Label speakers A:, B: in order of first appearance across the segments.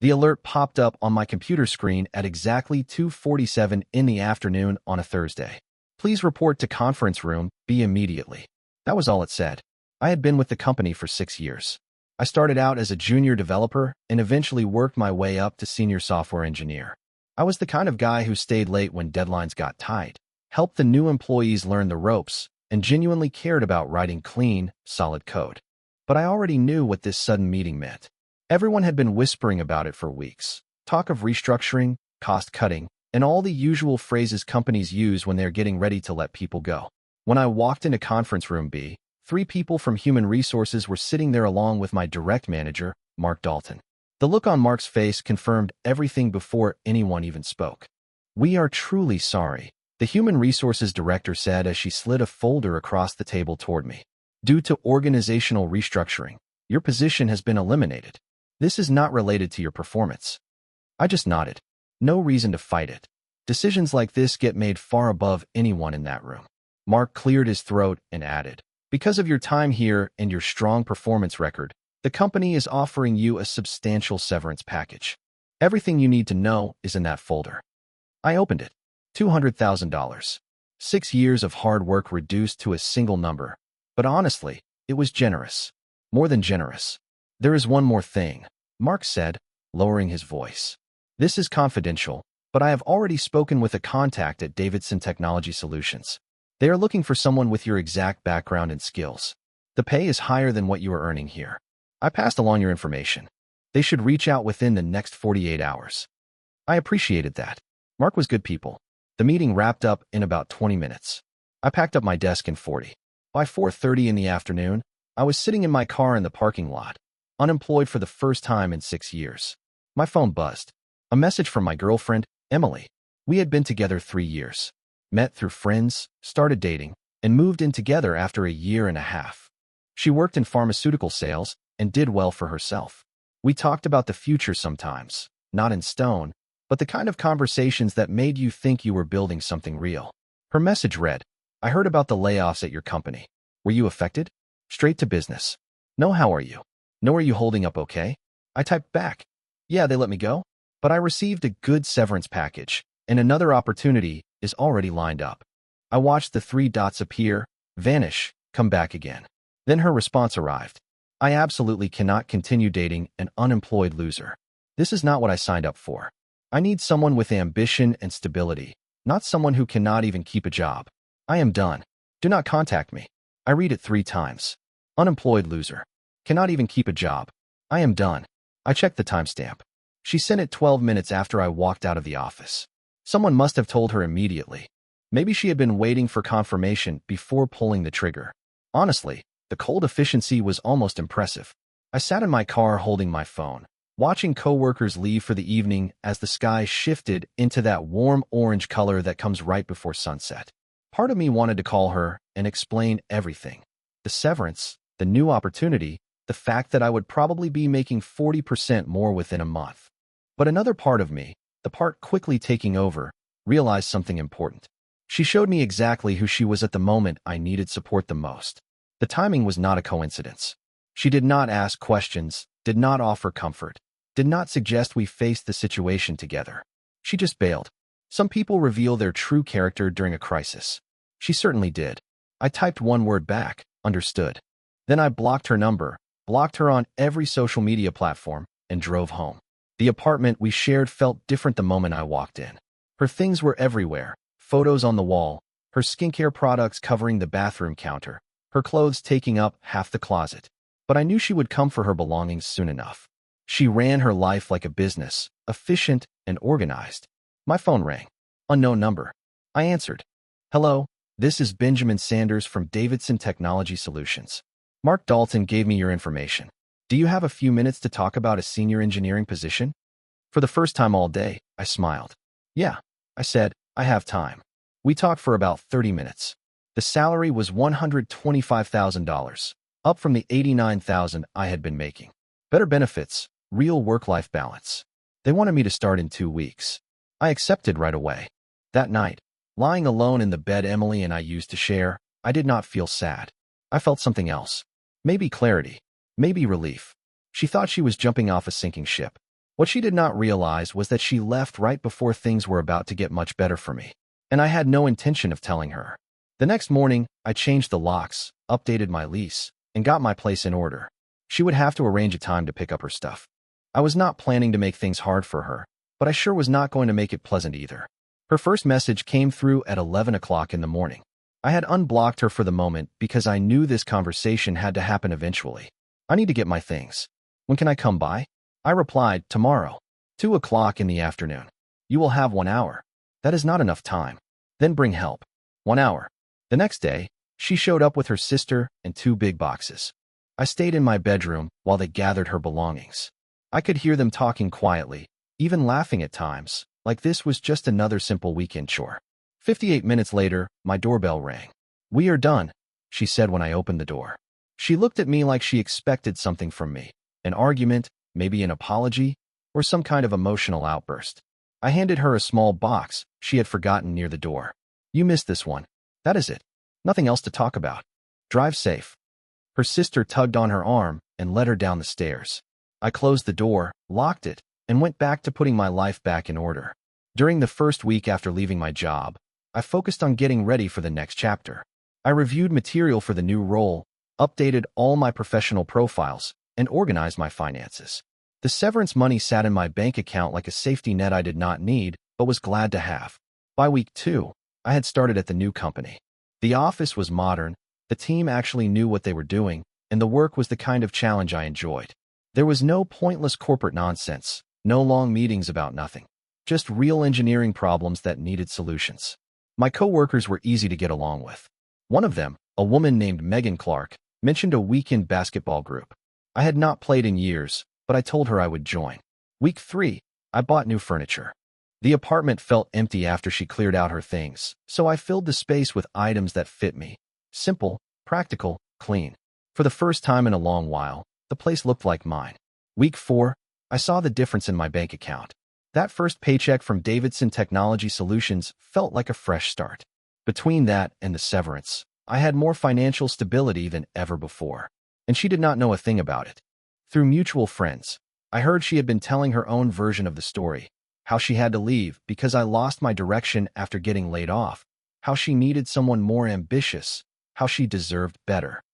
A: The alert popped up on my computer screen at exactly 2:47 in the afternoon on a Thursday. Please report to conference room B immediately. That was all it said. I had been with the company for 6 years. I started out as a junior developer and eventually worked my way up to senior software engineer. I was the kind of guy who stayed late when deadlines got tight, helped the new employees learn the ropes, and genuinely cared about writing clean, solid code. But I already knew what this sudden meeting meant. Everyone had been whispering about it for weeks. Talk of restructuring, cost-cutting, and all the usual phrases companies use when they're getting ready to let people go. When I walked into conference room B, 3 people from human resources were sitting there along with my direct manager, Mark Dalton. The look on Mark's face confirmed everything before anyone even spoke. "We are truly sorry," the human resources director said as she slid a folder across the table toward me. "Due to organizational restructuring, your position has been eliminated. This is not related to your performance." I just nodded. No reason to fight it. Decisions like this get made far above anyone in that room. Mark cleared his throat and added, "Because of your time here and your strong performance record, the company is offering you a substantial severance package. Everything you need to know is in that folder." I opened it. $200,000. 6 years of hard work reduced to a single number. But honestly, it was generous. More than generous. "There is one more thing," Mark said, lowering his voice. "This is confidential, but I have already spoken with a contact at Davidson Technology Solutions. They are looking for someone with your exact background and skills. The pay is higher than what you are earning here. I passed along your information. They should reach out within the next 48 hours. I appreciated that. Mark was good people. The meeting wrapped up in about 20 minutes. I packed up my desk in 40. By 4:30 in the afternoon, I was sitting in my car in the parking lot, unemployed for the first time in 6 years. My phone buzzed. A message from my girlfriend, Emily. We had been together 3 years. Met through friends, started dating, and moved in together after a year and a half. She worked in pharmaceutical sales and did well for herself. We talked about the future sometimes, not in stone, but the kind of conversations that made you think you were building something real. Her message read, "I heard about the layoffs at your company. Were you affected? Straight to business. No, how are you? No, are you holding up okay?" I typed back, "Yeah, they let me go, but I received a good severance package, and another opportunity is already lined up." I watched the 3 dots appear, vanish, come back again. Then her response arrived. "I absolutely cannot continue dating an unemployed loser. This is not what I signed up for. I need someone with ambition and stability, not someone who cannot even keep a job. I am done. Do not contact me." I read it 3 times. Unemployed loser. Cannot even keep a job. I am done. I checked the timestamp. She sent it 12 minutes after I walked out of the office. Someone must have told her immediately. Maybe she had been waiting for confirmation before pulling the trigger. Honestly, the cold efficiency was almost impressive. I sat in my car holding my phone, watching coworkers leave for the evening as the sky shifted into that warm orange color that comes right before sunset. Part of me wanted to call her and explain everything. The severance, the new opportunity, the fact that I would probably be making 40% more within a month. But another part of me, the part quickly taking over, realized something important. She showed me exactly who she was at the moment I needed support the most. The timing was not a coincidence. She did not ask questions, did not offer comfort, did not suggest we face the situation together. She just bailed. Some people reveal their true character during a crisis. She certainly did. I typed one word back, understood. Then I blocked her number, blocked her on every social media platform, and drove home. The apartment we shared felt different the moment I walked in. Her things were everywhere, photos on the wall, her skincare products covering the bathroom counter, her clothes taking up half the closet. But I knew she would come for her belongings soon enough. She ran her life like a business, efficient and organized. My phone rang. Unknown number. I answered. "Hello, this is Benjamin Sanders from Davidson Technology Solutions. Mark Dalton gave me your information. Do you have a few minutes to talk about a senior engineering position?" For the first time all day, I smiled. "Yeah," I said, "I have time." We talked for about 30 minutes. The salary was $125,000, up from the $89,000 I had been making. Better benefits, real work-life balance. They wanted me to start in 2 weeks. I accepted right away. That night, lying alone in the bed Emily and I used to share, I did not feel sad. I felt something else. Maybe clarity. Maybe relief. She thought she was jumping off a sinking ship. What she did not realize was that she left right before things were about to get much better for me, and I had no intention of telling her. The next morning, I changed the locks, updated my lease, and got my place in order. She would have to arrange a time to pick up her stuff. I was not planning to make things hard for her, but I sure was not going to make it pleasant either. Her first message came through at 11 o'clock in the morning. I had unblocked her for the moment because I knew this conversation had to happen eventually. I need to get my things. When can I come by? I replied, tomorrow, 2 o'clock in the afternoon. You will have 1 hour. That is not enough time. Then bring help. 1 hour. The next day, she showed up with her sister and 2 big boxes. I stayed in my bedroom while they gathered her belongings. I could hear them talking quietly, even laughing at times, like this was just another simple weekend chore. 58 minutes later, my doorbell rang. We are done, she said when I opened the door. She looked at me like she expected something from me. An argument, maybe an apology, or some kind of emotional outburst. I handed her a small box she had forgotten near the door. You missed this one. That is it. Nothing else to talk about. Drive safe. Her sister tugged on her arm and led her down the stairs. I closed the door, locked it, and went back to putting my life back in order. During the first week after leaving my job, I focused on getting ready for the next chapter. I reviewed material for the new role, updated all my professional profiles, and organized my finances. The severance money sat in my bank account like a safety net I did not need, but was glad to have. By week 2, I had started at the new company. The office was modern, the team actually knew what they were doing, and the work was the kind of challenge I enjoyed. There was no pointless corporate nonsense, no long meetings about nothing. Just real engineering problems that needed solutions. My coworkers were easy to get along with. One of them, a woman named Megan Clark, mentioned a weekend basketball group. I had not played in years, but I told her I would join. Week 3, I bought new furniture. The apartment felt empty after she cleared out her things, so I filled the space with items that fit me. Simple, practical, clean. For the first time in a long while, the place looked like mine. Week 4, I saw the difference in my bank account. That first paycheck from Davidson Technology Solutions felt like a fresh start. Between that and the severance, I had more financial stability than ever before, and she did not know a thing about it. Through mutual friends, I heard she had been telling her own version of the story, how she had to leave because I lost my direction after getting laid off, how she needed someone more ambitious, how she deserved better.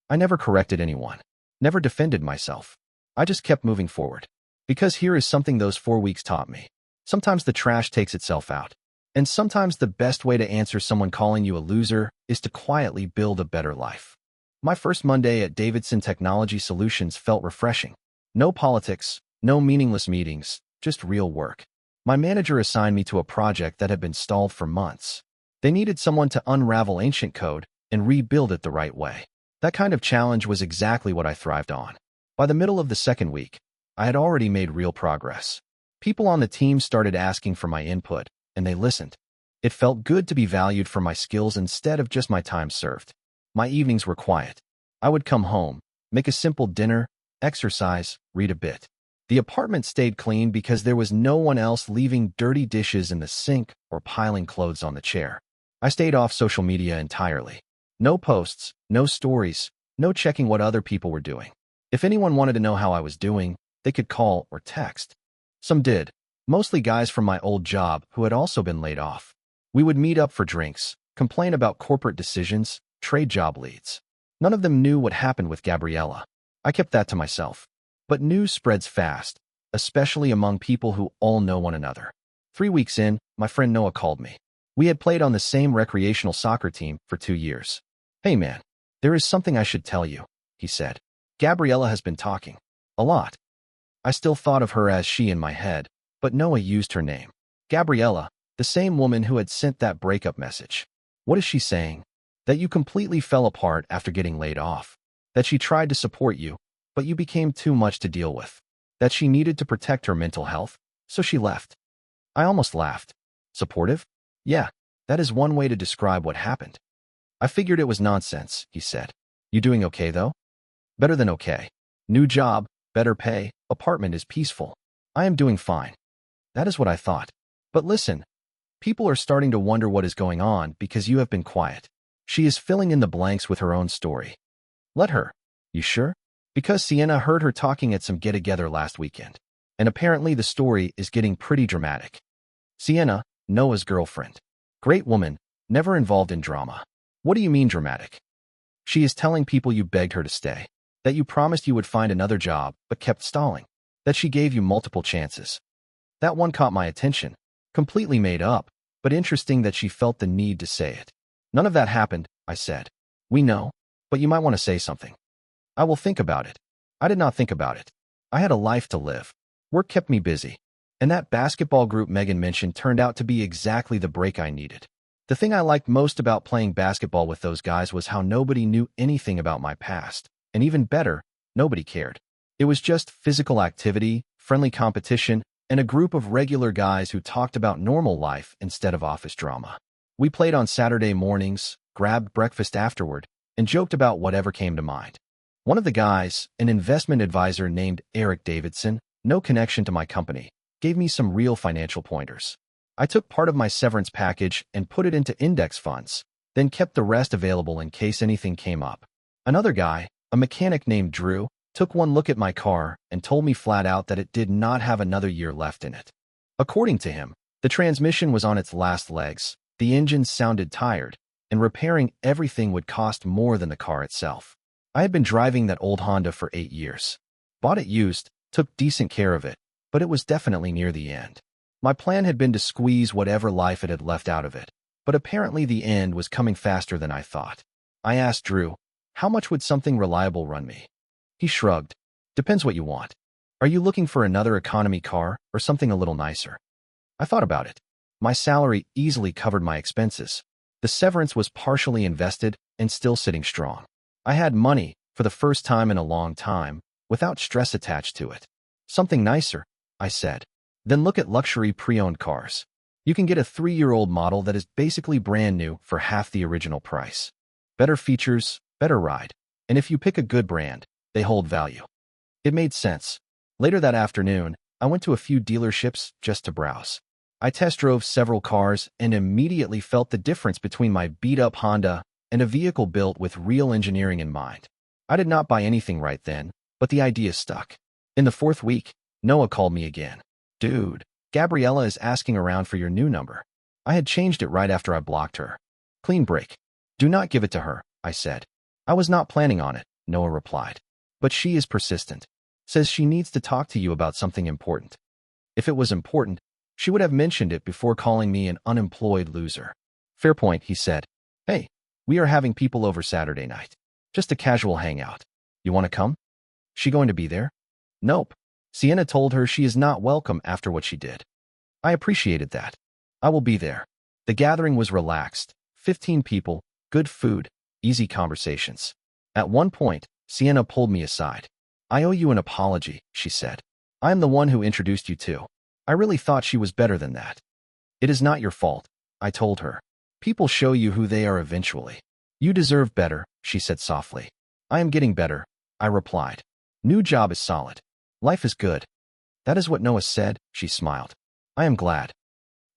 A: I never corrected anyone, never defended myself. I just kept moving forward. Because here is something those 4 weeks taught me. Sometimes the trash takes itself out. And sometimes the best way to answer someone calling you a loser is to quietly build a better life. My first Monday at Davidson Technology Solutions felt refreshing. No politics, no meaningless meetings, just real work. My manager assigned me to a project that had been stalled for months. They needed someone to unravel ancient code and rebuild it the right way. That kind of challenge was exactly what I thrived on. By the middle of the second week, I had already made real progress. People on the team started asking for my input, and they listened. It felt good to be valued for my skills instead of just my time served. My evenings were quiet. I would come home, make a simple dinner, exercise, read a bit. The apartment stayed clean because there was no one else leaving dirty dishes in the sink or piling clothes on the chair. I stayed off social media entirely. No posts, no stories, no checking what other people were doing. If anyone wanted to know how I was doing, they could call or text. Some did, mostly guys from my old job who had also been laid off. We would meet up for drinks, complain about corporate decisions, trade job leads. None of them knew what happened with Gabriella. I kept that to myself. But news spreads fast, especially among people who all know one another. 3 weeks in, my friend Noah called me. We had played on the same recreational soccer team for 2 years. Hey man, there is something I should tell you, he said. Gabriella has been talking. A lot. I still thought of her as she in my head, but Noah used her name. Gabriella, the same woman who had sent that breakup message. What is she saying? That you completely fell apart after getting laid off. That she tried to support you, but you became too much to deal with. That she needed to protect her mental health, so she left. I almost laughed. Supportive? Yeah, that is one way to describe what happened. I figured it was nonsense, he said. You doing okay though? Better than okay. New job, better pay, apartment is peaceful. I am doing fine. That is what I thought. But listen, people are starting to wonder what is going on because you have been quiet. She is filling in the blanks with her own story. Let her. You sure? Because Sienna heard her talking at some get-together last weekend. And apparently the story is getting pretty dramatic. Sienna, Noah's girlfriend. Great woman, never involved in drama. What do you mean dramatic? She is telling people you begged her to stay, that you promised you would find another job but kept stalling, that she gave you multiple chances. That one caught my attention. Completely made up, but interesting that she felt the need to say it. None of that happened, I said. We know, but you might want to say something. I will think about it. I did not think about it. I had a life to live. Work kept me busy. And that basketball group Megan mentioned turned out to be exactly the break I needed. The thing I liked most about playing basketball with those guys was how nobody knew anything about my past. And even better, nobody cared. It was just physical activity, friendly competition, and a group of regular guys who talked about normal life instead of office drama. We played on Saturday mornings, grabbed breakfast afterward, and joked about whatever came to mind. One of the guys, an investment advisor named Eric Davidson, no connection to my company, gave me some real financial pointers. I took part of my severance package and put it into index funds, then kept the rest available in case anything came up. Another guy, a mechanic named Drew, took one look at my car and told me flat out that it did not have another year left in it. According to him, the transmission was on its last legs, the engine sounded tired, and repairing everything would cost more than the car itself. I had been driving that old Honda for 8 years. Bought it used, took decent care of it, but it was definitely near the end. My plan had been to squeeze whatever life it had left out of it, but apparently the end was coming faster than I thought. I asked Drew, how much would something reliable run me? He shrugged. Depends what you want. Are you looking for another economy car or something a little nicer? I thought about it. My salary easily covered my expenses. The severance was partially invested and still sitting strong. I had money, for the first time in a long time, without stress attached to it. Something nicer, I said. Then look at luxury pre-owned cars. You can get a 3-year-old model that is basically brand new for half the original price. Better features, better ride. And if you pick a good brand, they hold value. It made sense. Later that afternoon, I went to a few dealerships just to browse. I test drove several cars and immediately felt the difference between my beat-up Honda and a vehicle built with real engineering in mind. I did not buy anything right then, but the idea stuck. In the 4th week, Noah called me again. Dude, Gabriella is asking around for your new number. I had changed it right after I blocked her. Clean break. Do not give it to her, I said. I was not planning on it, Noah replied. But she is persistent. Says she needs to talk to you about something important. If it was important, she would have mentioned it before calling me an unemployed loser. Fair point, he said. Hey, we are having people over Saturday night. Just a casual hangout. You want to come? She going to be there? Nope. Sienna told her she is not welcome after what she did. I appreciated that. I will be there. The gathering was relaxed. 15 people, good food, easy conversations. At one point, Sienna pulled me aside. I owe you an apology, she said. I am the one who introduced you to. I really thought she was better than that. It is not your fault, I told her. People show you who they are eventually. You deserve better, she said softly. I am getting better, I replied. New job is solid. Life is good. That is what Noah said, she smiled. I am glad.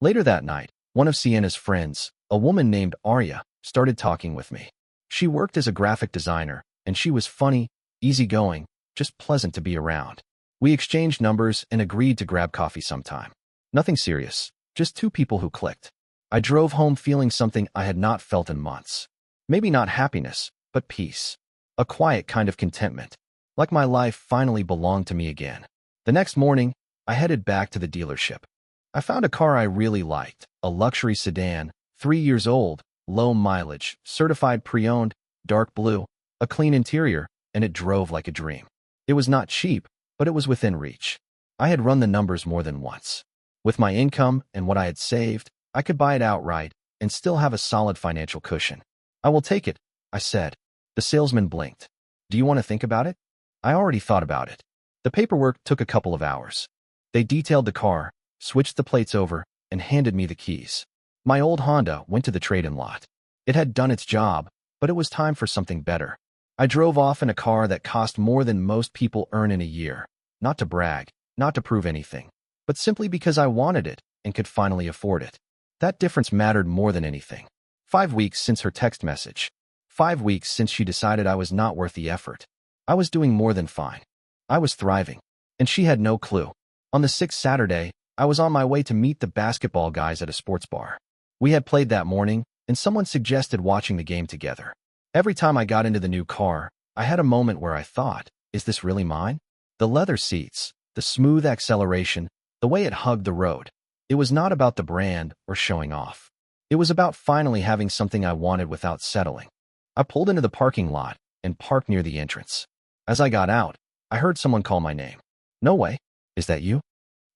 A: Later that night, one of Sienna's friends, a woman named Arya, started talking with me. She worked as a graphic designer, and she was funny, easygoing, just pleasant to be around. We exchanged numbers and agreed to grab coffee sometime. Nothing serious, just 2 people who clicked. I drove home feeling something I had not felt in months. Maybe not happiness, but peace. A quiet kind of contentment. Like my life finally belonged to me again. The next morning, I headed back to the dealership. I found a car I really liked, a luxury sedan, 3 years old, low mileage, certified pre-owned, dark blue, a clean interior, and it drove like a dream. It was not cheap, but it was within reach. I had run the numbers more than once. With my income and what I had saved, I could buy it outright and still have a solid financial cushion. I will take it, I said. The salesman blinked. Do you want to think about it? I already thought about it. The paperwork took a couple of hours. They detailed the car, switched the plates over, and handed me the keys. My old Honda went to the trade-in lot. It had done its job, but it was time for something better. I drove off in a car that cost more than most people earn in a year. Not to brag, not to prove anything, but simply because I wanted it and could finally afford it. That difference mattered more than anything. 5 weeks since her text message. 5 weeks since she decided I was not worth the effort. I was doing more than fine. I was thriving, and she had no clue. On the sixth Saturday, I was on my way to meet the basketball guys at a sports bar. We had played that morning, and someone suggested watching the game together. Every time I got into the new car, I had a moment where I thought, is this really mine? The leather seats, the smooth acceleration, the way it hugged the road. It was not about the brand or showing off. It was about finally having something I wanted without settling. I pulled into the parking lot and parked near the entrance. As I got out, I heard someone call my name. No way. Is that you?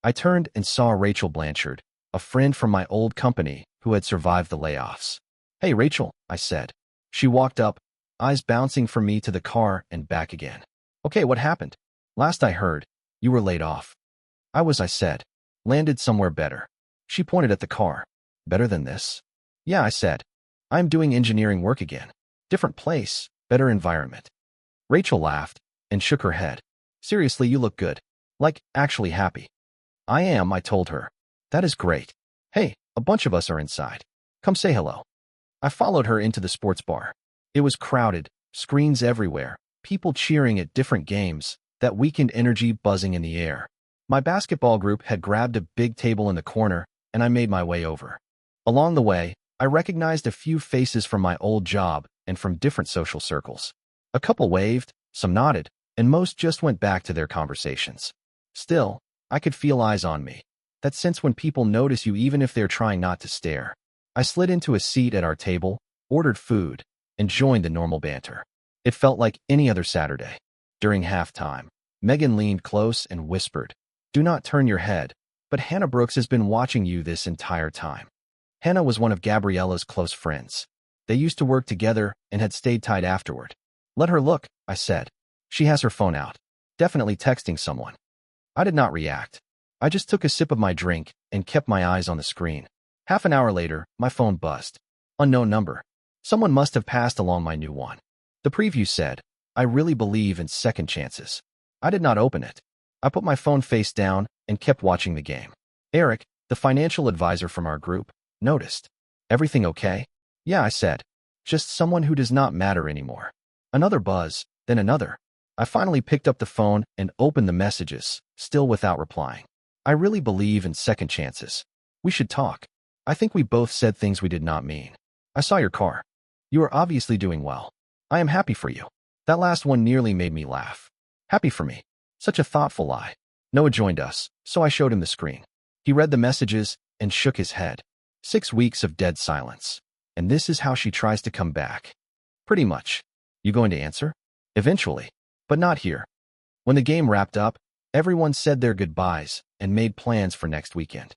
A: I turned and saw Rachel Blanchard, a friend from my old company who had survived the layoffs. Hey, Rachel, I said. She walked up, eyes bouncing from me to the car and back again. Okay, what happened? Last I heard, you were laid off. I said. Landed somewhere better. She pointed at the car. Better than this? Yeah, I said. I'm doing engineering work again. Different place, better environment. Rachel laughed and shook her head. Seriously, you look good. Like, actually happy. I am, I told her. That is great. Hey, a bunch of us are inside. Come say hello. I followed her into the sports bar. It was crowded, screens everywhere, people cheering at different games, that weekend energy buzzing in the air. My basketball group had grabbed a big table in the corner, and I made my way over. Along the way, I recognized a few faces from my old job and from different social circles. A couple waved, some nodded, and most just went back to their conversations. Still, I could feel eyes on me. That sense when people notice you even if they're trying not to stare. I slid into a seat at our table, ordered food, and joined the normal banter. It felt like any other Saturday. During halftime, Megan leaned close and whispered, "Do not turn your head, but Hannah Brooks has been watching you this entire time." Hannah was one of Gabriella's close friends. They used to work together and had stayed tight afterward. Let her look, I said. She has her phone out. Definitely texting someone. I did not react. I just took a sip of my drink and kept my eyes on the screen. Half an hour later, my phone buzzed. Unknown number. Someone must have passed along my new one. The preview said, "I really believe in second chances." I did not open it. I put my phone face down and kept watching the game. Eric, the financial advisor from our group, noticed. Everything okay? Yeah, I said. Just someone who does not matter anymore. Another buzz, then another. I finally picked up the phone and opened the messages, still without replying. I really believe in second chances. We should talk. I think we both said things we did not mean. I saw your car. You are obviously doing well. I am happy for you. That last one nearly made me laugh. Happy for me. Such a thoughtful lie. Noah joined us, so I showed him the screen. He read the messages and shook his head. 6 weeks of dead silence. And this is how she tries to come back. Pretty much. You going to answer? Eventually. But not here. When the game wrapped up, everyone said their goodbyes and made plans for next weekend.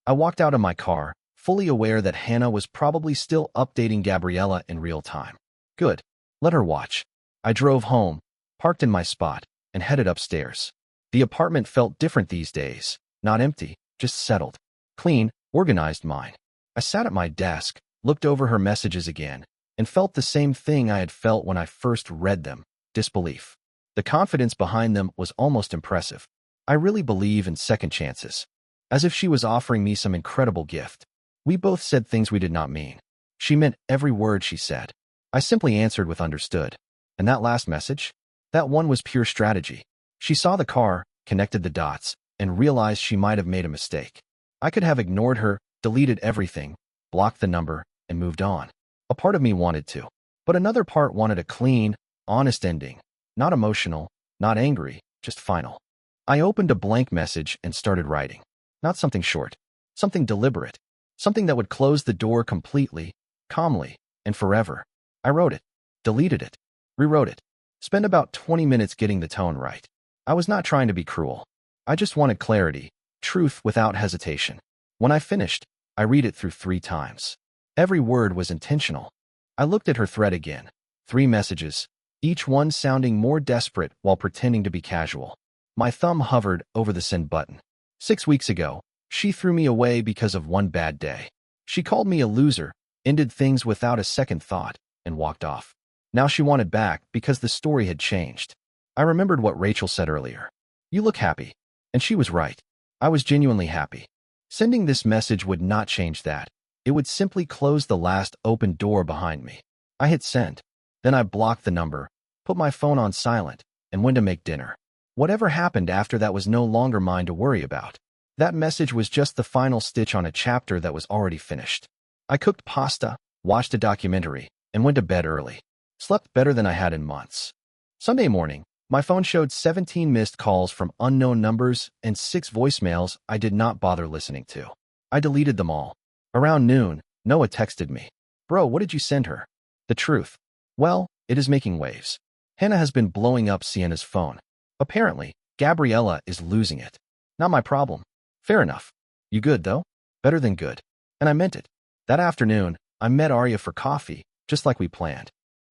A: I walked out of my car, fully aware that Hannah was probably still updating Gabriella in real time. Good. Let her watch. I drove home, parked in my spot, and headed upstairs. The apartment felt different these days. Not empty, just settled. Clean, organized mine. I sat at my desk, looked over her messages again, and felt the same thing I had felt when I first read them, disbelief. The confidence behind them was almost impressive. I really believe in second chances. As if she was offering me some incredible gift. We both said things we did not mean. She meant every word she said. I simply answered with understood. And that last message? That one was pure strategy. She saw the car, connected the dots, and realized she might have made a mistake. I could have ignored her, deleted everything, blocked the number, and moved on. A part of me wanted to. But another part wanted a clean, honest ending. Not emotional, not angry, just final. I opened a blank message and started writing. Not something short. Something deliberate. Something that would close the door completely, calmly, and forever. I wrote it, deleted it, rewrote it. Spent about 20 minutes getting the tone right. I was not trying to be cruel. I just wanted clarity, truth without hesitation. When I finished, I read it through 3 times. Every word was intentional. I looked at her thread again. 3 messages, each one sounding more desperate while pretending to be casual. My thumb hovered over the send button. 6 weeks ago, she threw me away because of one bad day. She called me a loser, ended things without a second thought, and walked off. Now she wanted back because the story had changed. I remembered what Rachel said earlier. You look happy. And she was right. I was genuinely happy. Sending this message would not change that. It would simply close the last open door behind me. I hit send. Then I blocked the number, put my phone on silent, and went to make dinner. Whatever happened after that was no longer mine to worry about. That message was just the final stitch on a chapter that was already finished. I cooked pasta, watched a documentary, and went to bed early. Slept better than I had in months. Sunday morning, my phone showed 17 missed calls from unknown numbers and 6 voicemails I did not bother listening to. I deleted them all. Around noon, Noah texted me. Bro, what did you send her? The truth. Well, it is making waves. Hannah has been blowing up Sienna's phone. Apparently, Gabriella is losing it. Not my problem. Fair enough. You good, though? Better than good. And I meant it. That afternoon, I met Arya for coffee, just like we planned.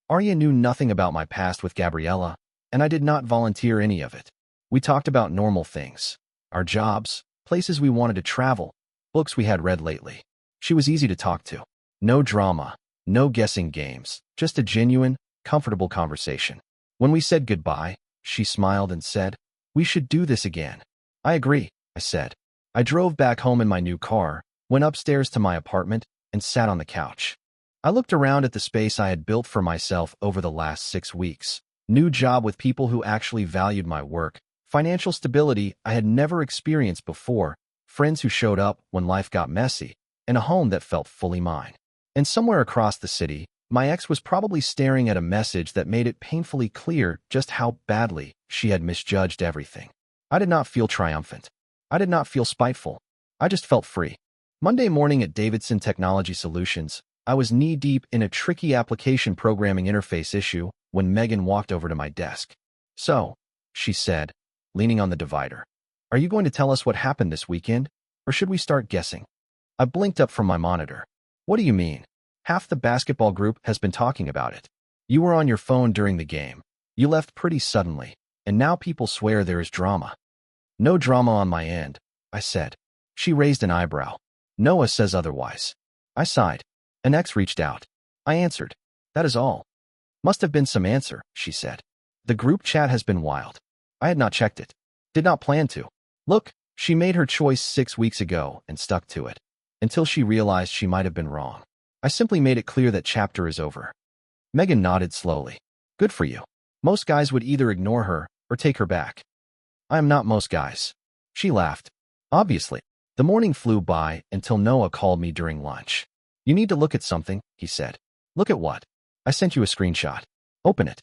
A: Arya knew nothing about my past with Gabriella, and I did not volunteer any of it. We talked about normal things. Our jobs, places we wanted to travel, books we had read lately. She was easy to talk to. No drama, no guessing games, just a genuine, comfortable conversation. When we said goodbye, she smiled and said, "We should do this again." I agree, I said. I drove back home in my new car, went upstairs to my apartment, and sat on the couch. I looked around at the space I had built for myself over the last 6 weeks. New job with people who actually valued my work, financial stability I had never experienced before, friends who showed up when life got messy, and a home that felt fully mine. And somewhere across the city, my ex was probably staring at a message that made it painfully clear just how badly she had misjudged everything. I did not feel triumphant. I did not feel spiteful. I just felt free. Monday morning at Davidson Technology Solutions, I was knee-deep in a tricky application programming interface issue when Megan walked over to my desk. "So," she said, leaning on the divider, "are you going to tell us what happened this weekend, or should we start guessing?" I blinked up from my monitor. "What do you mean? Half the basketball group has been talking about it. You were on your phone during the game. You left pretty suddenly, and now people swear there is drama." "No drama on my end," I said. She raised an eyebrow. "Noah says otherwise." I sighed. "An ex reached out." I answered. "That is all." "Must have been some answer," she said. "The group chat has been wild." I had not checked it. Did not plan to. Look, she made her choice 6 weeks ago and stuck to it. Until she realized she might have been wrong. I simply made it clear that chapter is over. Megan nodded slowly. "Good for you. Most guys would either ignore her or take her back." "I am not most guys." She laughed. "Obviously." The morning flew by until Noah called me during lunch. "You need to look at something," he said. "Look at what?" "I sent you a screenshot. Open it."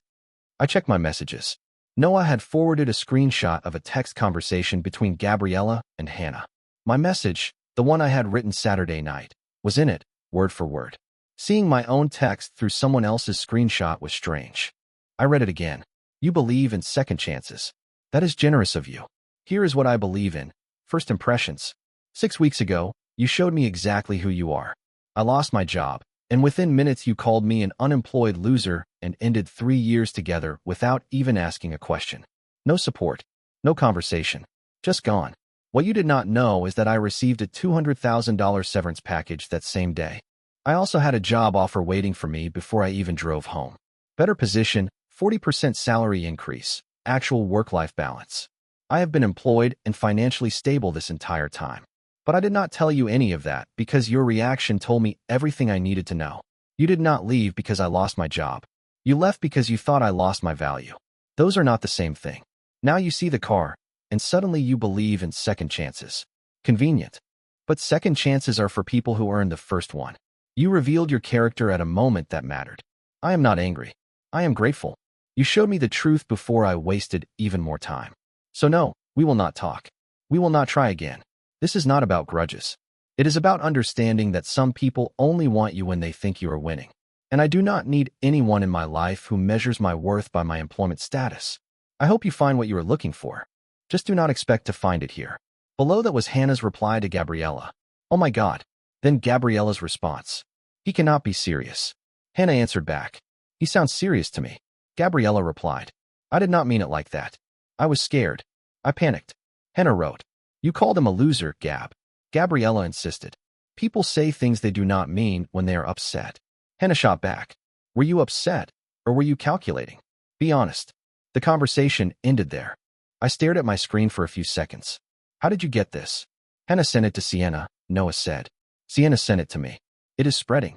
A: I checked my messages. Noah had forwarded a screenshot of a text conversation between Gabriella and Hannah. My message, the one I had written Saturday night, was in it, word for word. Seeing my own text through someone else's screenshot was strange. I read it again. "You believe in second chances. That is generous of you. Here is what I believe in. First impressions. 6 weeks ago, you showed me exactly who you are. I lost my job, and within minutes you called me an unemployed loser and ended 3 years together without even asking a question. No support. No conversation. Just gone. What you did not know is that I received a $200,000 severance package that same day. I also had a job offer waiting for me before I even drove home. Better position, 40% salary increase, actual work-life balance. I have been employed and financially stable this entire time. But I did not tell you any of that because your reaction told me everything I needed to know. You did not leave because I lost my job. You left because you thought I lost my value. Those are not the same thing. Now you see the car, and suddenly you believe in second chances. Convenient. But second chances are for people who earned the first one. You revealed your character at a moment that mattered. I am not angry. I am grateful. You showed me the truth before I wasted even more time. So no, we will not talk. We will not try again. This is not about grudges. It is about understanding that some people only want you when they think you are winning. And I do not need anyone in my life who measures my worth by my employment status. I hope you find what you are looking for. Just do not expect to find it here. Below that was Hannah's reply to Gabriella. "Oh my God." Then Gabriella's response. "He cannot be serious." Hannah answered back. "He sounds serious to me." Gabriella replied. "I did not mean it like that. I was scared. I panicked." Hannah wrote. "You called him a loser, Gab." Gabriella insisted. "People say things they do not mean when they are upset." Hannah shot back. "Were you upset, or were you calculating? Be honest." The conversation ended there. I stared at my screen for a few seconds. "How did you get this?" "Hannah sent it to Sienna," Noah said. "Sienna sent it to me. It is spreading."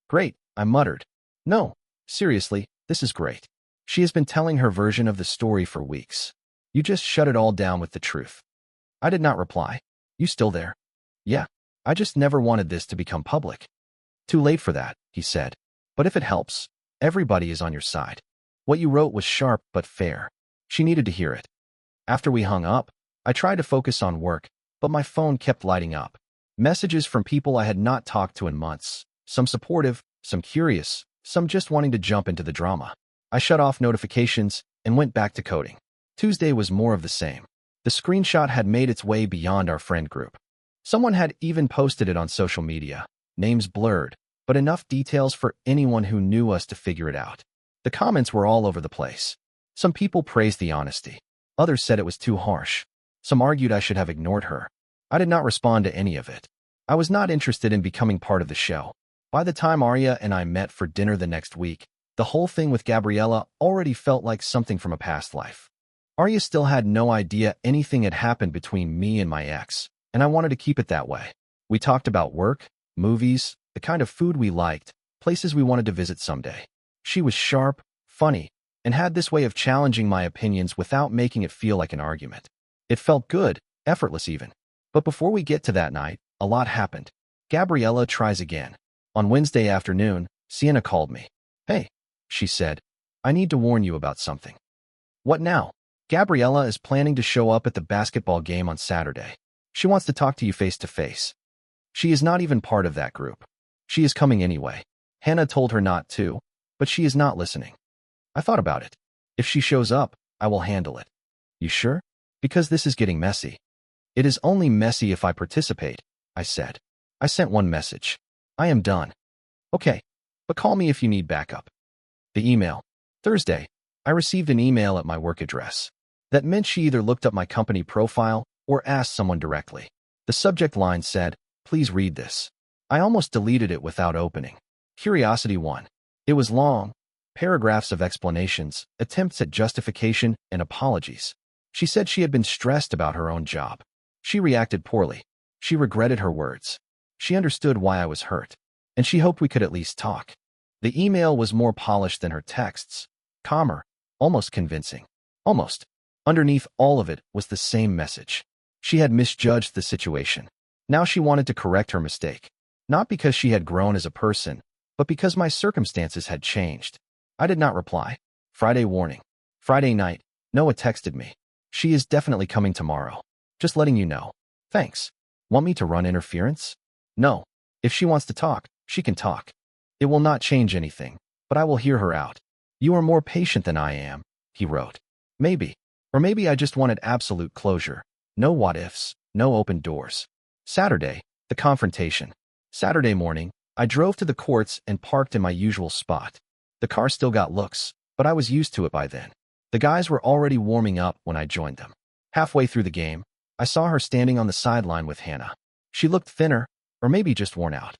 A: "Great," I muttered. "No, seriously, this is great." She has been telling her version of the story for weeks. You just shut it all down with the truth. I did not reply. You still there? Yeah. I just never wanted this to become public. Too late for that, he said. But if it helps, everybody is on your side. What you wrote was sharp but fair. She needed to hear it. After we hung up, I tried to focus on work, but my phone kept lighting up. Messages from people I had not talked to in months. Some supportive, some curious, some just wanting to jump into the drama. I shut off notifications and went back to coding. Tuesday was more of the same. The screenshot had made its way beyond our friend group. Someone had even posted it on social media. Names blurred, but enough details for anyone who knew us to figure it out. The comments were all over the place. Some people praised the honesty. Others said it was too harsh. Some argued I should have ignored her. I did not respond to any of it. I was not interested in becoming part of the show. By the time Arya and I met for dinner the next week, the whole thing with Gabriella already felt like something from a past life. Arya still had no idea anything had happened between me and my ex, and I wanted to keep it that way. We talked about work, movies, the kind of food we liked, places we wanted to visit someday. She was sharp, funny, and had this way of challenging my opinions without making it feel like an argument. It felt good, effortless even. But before we get to that night, a lot happened. Gabriella tries again. On Wednesday afternoon, Sienna called me. Hey, she said, I need to warn you about something. What now? Gabriella is planning to show up at the basketball game on Saturday. She wants to talk to you face to face. She is not even part of that group. She is coming anyway. Hannah told her not to, but she is not listening. I thought about it. If she shows up, I will handle it. You sure? Because this is getting messy. It is only messy if I participate, I said. I sent one message. I am done. Okay, but call me if you need backup. The email. Thursday, I received an email at my work address. That meant she either looked up my company profile or asked someone directly. The subject line said, please read this. I almost deleted it without opening. Curiosity 1. It was long. Paragraphs of explanations, attempts at justification, and apologies. She said she had been stressed about her own job. She reacted poorly. She regretted her words. She understood why I was hurt, and she hoped we could at least talk. The email was more polished than her texts, calmer, almost convincing. Almost. Underneath all of it was the same message. She had misjudged the situation. Now she wanted to correct her mistake. Not because she had grown as a person, but because my circumstances had changed. I did not reply. Friday warning. Friday night, Noah texted me. She is definitely coming tomorrow. Just letting you know. Thanks. Want me to run interference? No. If she wants to talk, she can talk. It will not change anything, but I will hear her out. You are more patient than I am, he wrote. Maybe. Or maybe I just wanted absolute closure. No what-ifs, no open doors. Saturday, the confrontation. Saturday morning, I drove to the courts and parked in my usual spot. The car still got looks, but I was used to it by then. The guys were already warming up when I joined them. Halfway through the game, I saw her standing on the sideline with Hannah. She looked thinner, or maybe just worn out.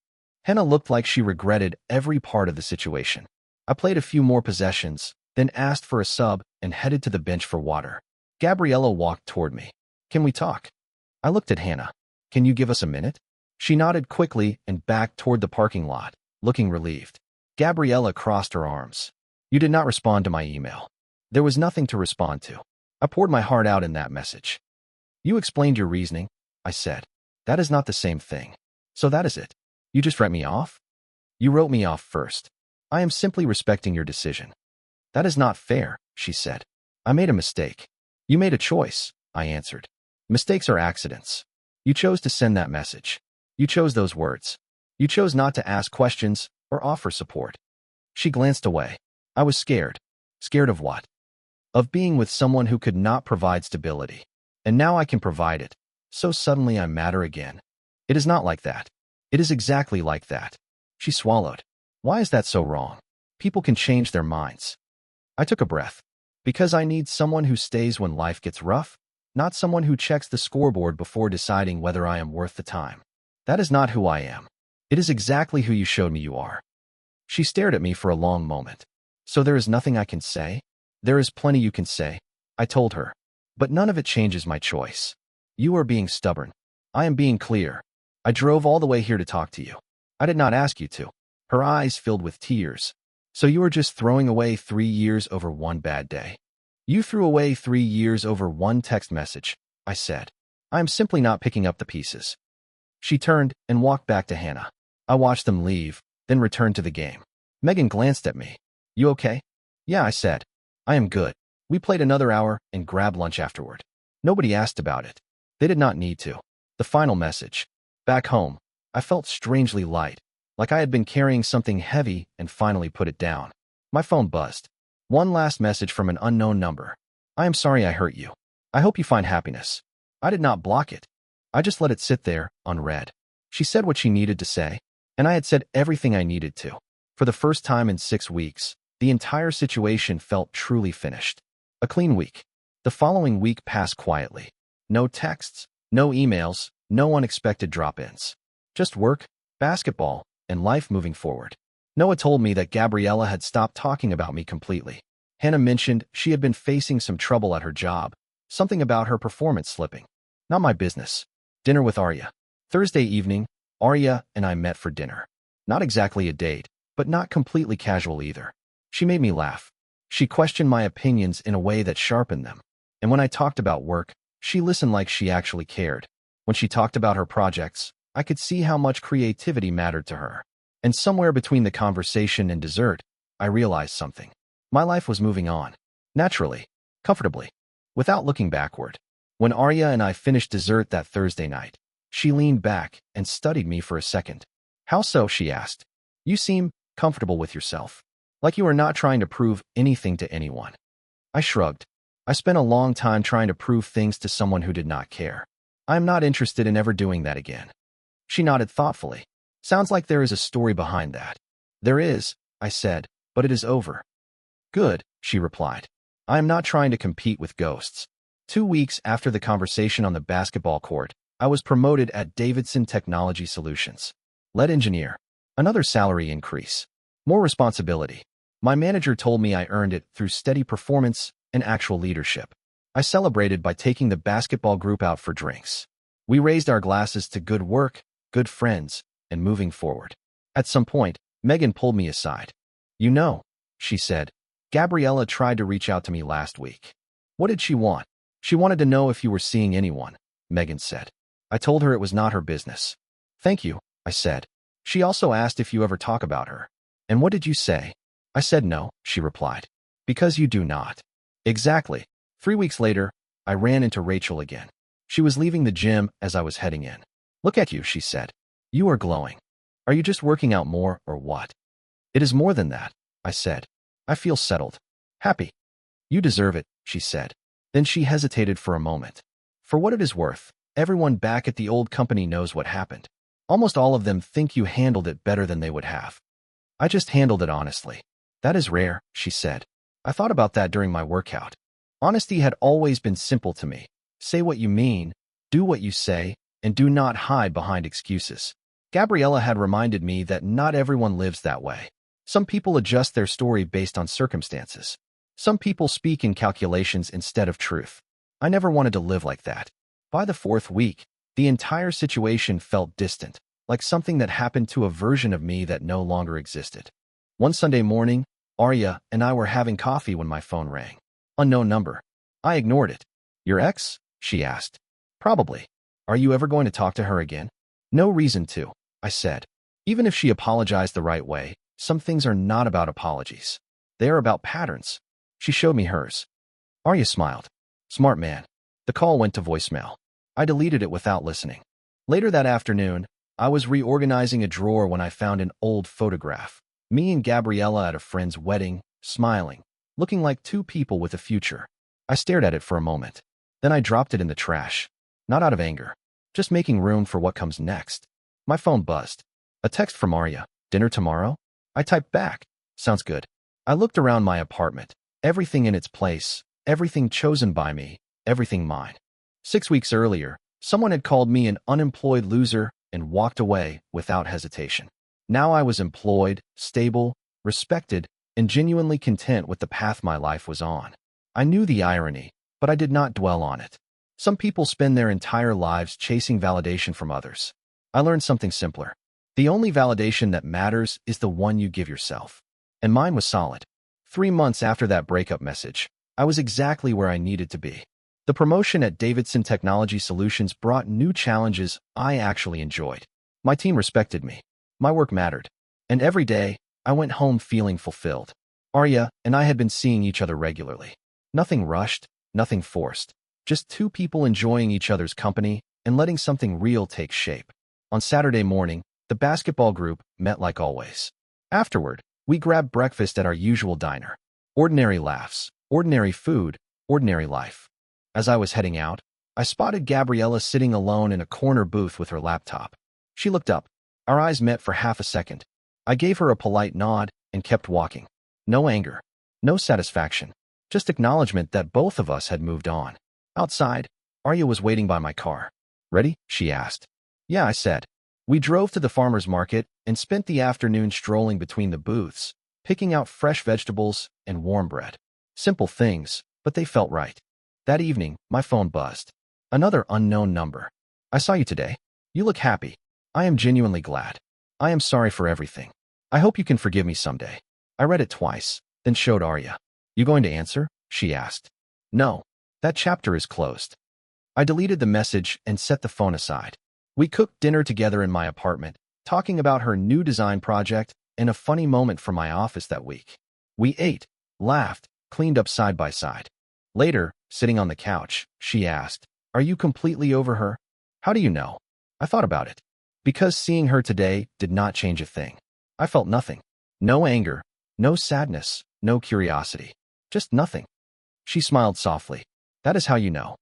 A: Hannah looked like she regretted every part of the situation. I played a few more possessions, then asked for a sub and headed to the bench for water. Gabriella walked toward me. Can we talk? I looked at Hannah. Can you give us a minute? She nodded quickly and backed toward the parking lot, looking relieved. Gabriella crossed her arms. You did not respond to my email. There was nothing to respond to. I poured my heart out in that message. You explained your reasoning, I said. That is not the same thing. So that is it. You just write me off? You wrote me off first. I am simply respecting your decision. That is not fair, she said. I made a mistake. You made a choice, I answered. Mistakes are accidents. You chose to send that message. You chose those words. You chose not to ask questions or offer support. She glanced away. I was scared. Scared of what? Of being with someone who could not provide stability. And now I can provide it. So suddenly I matter again. It is not like that. It is exactly like that. She swallowed. Why is that so wrong? People can change their minds. I took a breath. Because I need someone who stays when life gets rough, not someone who checks the scoreboard before deciding whether I am worth the time. That is not who I am. It is exactly who you showed me you are. She stared at me for a long moment. So there is nothing I can say? There is plenty you can say, I told her. But none of it changes my choice. You are being stubborn. I am being clear. I drove all the way here to talk to you. I did not ask you to. Her eyes filled with tears. So you are just throwing away 3 years over one bad day. You threw away 3 years over one text message, I said. I am simply not picking up the pieces. She turned and walked back to Hannah. I watched them leave, then returned to the game. Megan glanced at me. You okay? Yeah, I said. I am good. We played another hour and grabbed lunch afterward. Nobody asked about it. They did not need to. The final message. Back home, I felt strangely light, like I had been carrying something heavy and finally put it down. My phone buzzed. One last message from an unknown number. I am sorry I hurt you. I hope you find happiness. I did not block it. I just let it sit there, unread. She said what she needed to say, and I had said everything I needed to. For the first time in 6 weeks, the entire situation felt truly finished. A clean week. The following week passed quietly. No texts, no emails, no unexpected drop-ins. Just work, basketball, and life moving forward. Noah told me that Gabriella had stopped talking about me completely. Hannah mentioned she had been facing some trouble at her job, something about her performance slipping. Not my business. Dinner with Arya. Thursday evening, Arya and I met for dinner. Not exactly a date, but not completely casual either. She made me laugh. She questioned my opinions in a way that sharpened them. And when I talked about work, she listened like she actually cared. When she talked about her projects, I could see how much creativity mattered to her. And somewhere between the conversation and dessert, I realized something. My life was moving on. Naturally. Comfortably. Without looking backward. When Arya and I finished dessert that Thursday night, she leaned back and studied me for a second. How so? She asked. You seem comfortable with yourself. Like you are not trying to prove anything to anyone. I shrugged. I spent a long time trying to prove things to someone who did not care. I am not interested in ever doing that again. She nodded thoughtfully. Sounds like there is a story behind that. There is, I said, but it is over. Good, she replied. I am not trying to compete with ghosts. 2 weeks after the conversation on the basketball court, I was promoted at Davidson Technology Solutions. Lead engineer. Another salary increase. More responsibility. My manager told me I earned it through steady performance and actual leadership. I celebrated by taking the basketball group out for drinks. We raised our glasses to good work, good friends, and moving forward. At some point, Megan pulled me aside. You know, she said, Gabriella tried to reach out to me last week. What did she want? She wanted to know if you were seeing anyone, Megan said. I told her it was not her business. Thank you, I said. She also asked if you ever talk about her. And what did you say? I said no, she replied. Because you do not. Exactly. 3 weeks later, I ran into Rachel again. She was leaving the gym as I was heading in. Look at you, she said. You are glowing. Are you just working out more or what? It is more than that, I said. I feel settled. Happy. You deserve it, she said. Then she hesitated for a moment. For what it is worth, everyone back at the old company knows what happened. Almost all of them think you handled it better than they would have. I just handled it honestly. That is rare, she said. I thought about that during my workout. Honesty had always been simple to me. Say what you mean, do what you say, and do not hide behind excuses. Gabriella had reminded me that not everyone lives that way. Some people adjust their story based on circumstances. Some people speak in calculations instead of truth. I never wanted to live like that. By the 4th week, the entire situation felt distant, like something that happened to a version of me that no longer existed. One Sunday morning, Arya and I were having coffee when my phone rang. Unknown number. I ignored it. Your ex? She asked. Probably. Are you ever going to talk to her again? No reason to, I said. Even if she apologized the right way, some things are not about apologies. They are about patterns. She showed me hers. Arya smiled. Smart man. The call went to voicemail. I deleted it without listening. Later that afternoon, I was reorganizing a drawer when I found an old photograph. Me and Gabriella at a friend's wedding, smiling, looking like two people with a future. I stared at it for a moment. Then I dropped it in the trash. Not out of anger. Just making room for what comes next. My phone buzzed. A text from Arya. Dinner tomorrow? I typed back. Sounds good. I looked around my apartment. Everything in its place. Everything chosen by me. Everything mine. 6 weeks earlier, someone had called me an unemployed loser and walked away without hesitation. Now I was employed, stable, respected, and genuinely content with the path my life was on. I knew the irony, but I did not dwell on it. Some people spend their entire lives chasing validation from others. I learned something simpler. The only validation that matters is the one you give yourself. And mine was solid. 3 months after that breakup message, I was exactly where I needed to be. The promotion at Davidson Technology Solutions brought new challenges I actually enjoyed. My team respected me. My work mattered. And every day, I went home feeling fulfilled. Arya and I had been seeing each other regularly. Nothing rushed, nothing forced. Just two people enjoying each other's company and letting something real take shape. On Saturday morning, the basketball group met like always. Afterward, we grabbed breakfast at our usual diner. Ordinary laughs, ordinary food, ordinary life. As I was heading out, I spotted Gabriella sitting alone in a corner booth with her laptop. She looked up. Our eyes met for half a second. I gave her a polite nod and kept walking. No anger, no satisfaction, just acknowledgement that both of us had moved on. Outside, Arya was waiting by my car. Ready? She asked. Yeah, I said. We drove to the farmer's market and spent the afternoon strolling between the booths, picking out fresh vegetables and warm bread. Simple things, but they felt right. That evening, my phone buzzed. Another unknown number. I saw you today. You look happy. I am genuinely glad. I am sorry for everything. I hope you can forgive me someday. I read it twice, then showed Arya. You going to answer? She asked. No. That chapter is closed. I deleted the message and set the phone aside. We cooked dinner together in my apartment, talking about her new design project and a funny moment from my office that week. We ate, laughed, cleaned up side by side. Later, sitting on the couch, she asked, Are you completely over her? How do you know? I thought about it. Because seeing her today did not change a thing. I felt nothing. No anger, no sadness, no curiosity. Just nothing. She smiled softly. That is how you know.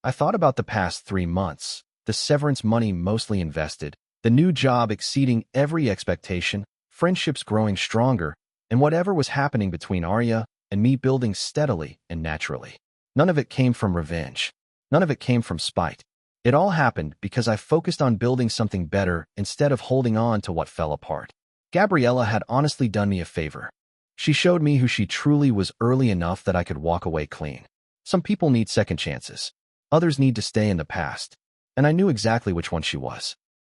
A: I thought about the past 3 months, the severance money mostly invested, the new job exceeding every expectation, friendships growing stronger, and whatever was happening between Arya and me building steadily and naturally. None of it came from revenge. None of it came from spite. It all happened because I focused on building something better instead of holding on to what fell apart. Gabriella had honestly done me a favor. She showed me who she truly was early enough that I could walk away clean. Some people need second chances. Others need to stay in the past. And I knew exactly which one she was.